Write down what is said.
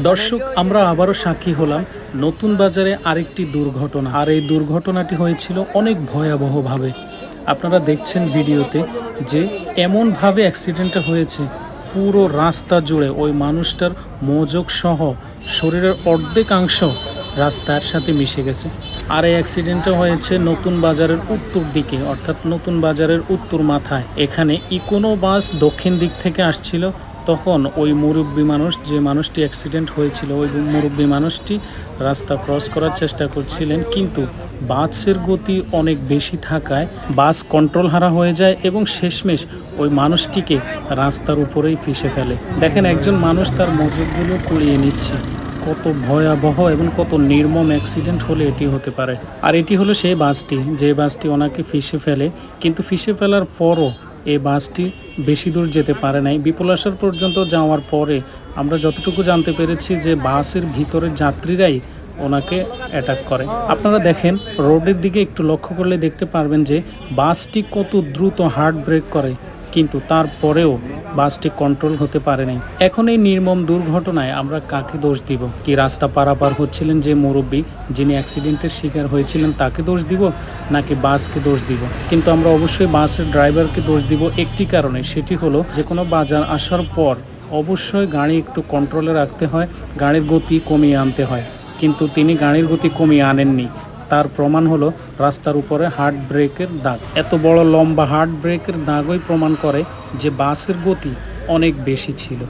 দর্শক, আমরা আবারও সাক্ষী হলাম নতুন বাজারে আরেকটি দুর্ঘটনা। আর এই দুর্ঘটনাটি হয়েছিল অনেক ভয়াবহভাবে। আপনারা দেখছেন ভিডিওতে যে এমনভাবে অ্যাক্সিডেন্টটা হয়েছে, পুরো রাস্তা জুড়ে ওই মানুষটার মজক সহ শরীরের অর্ধেকাংশ রাস্তার সাথে মিশে গেছে। আর এই অ্যাক্সিডেন্টটা হয়েছে নতুন বাজারের উত্তর দিকে, অর্থাৎ নতুন বাজারের উত্তর মাথায়। এখানে ইকোনো বাস দক্ষিণ দিক থেকে আসছিল। তখন ওই মুরব্বী মানুষ, যে মানুষটি অ্যাক্সিডেন্ট হয়েছিল, ওই মুরব্বী মানুষটি রাস্তা ক্রস করার চেষ্টা করছিলেন, কিন্তু বাসের গতি অনেক বেশি থাকায় বাস কন্ট্রোল হারা হয়ে যায় এবং শেষমেশ ওই মানুষটিকে রাস্তার উপরেই ফেঁসে ফেলে। দেখেন, একজন মানুষ তার মজুরগুলো কুড়িয়ে নিচ্ছে। কত ভয়াবহ এবং কত নির্মম অ্যাক্সিডেন্ট হলে এটি হতে পারে। আর এটি হলো সেই বাসটি, যে বাসটি ওনাকে ফেঁসে ফেলে, কিন্তু ফেঁসে ফেলার পরও এই বাসটি বেশি দূর যেতে পারে নাই। বিপুলাসার পর্যন্ত যাওয়ার পরে আমরা যতটুকু জানতে পেরেছি যে বাসের ভিতরের যাত্রীরাই ওনাকে অ্যাটাক করে। আপনারা দেখেন, রোডের দিকে একটু লক্ষ্য করলে দেখতে পারবেন যে বাসটি কত দ্রুত হার্ড ব্রেক করে, কিন্তু তারপরেও বাসটি কন্ট্রোল হতে পারে নাই। এখন এই নির্মম দুর্ঘটনায় আমরা কাকে দোষ দিব? কি রাস্তা পারাপার হচ্ছিলেন যে মুরব্বী, যিনি অ্যাক্সিডেন্টের শিকার হয়েছিলেন, তাকে দোষ দিব, নাকি বাসকে দোষ দিব? কিন্তু আমরা অবশ্যই বাসের ড্রাইভারকে দোষ দিব একটি কারণে, সেটি হলো যে কোনো বাজার আসার পর অবশ্যই গাড়ি একটু কন্ট্রোলে রাখতে হয়, গাড়ির গতি কমিয়ে আনতে হয়। কিন্তু তিনি গাড়ির গতি কমিয়ে আনেননি। তার প্রমাণ হলো রাস্তার উপরে হার্ড ব্রেকের দাগ। এত বড় লম্বা হার্ড ব্রেকের দাগই প্রমাণ করে যে বাসের গতি অনেক বেশি ছিল।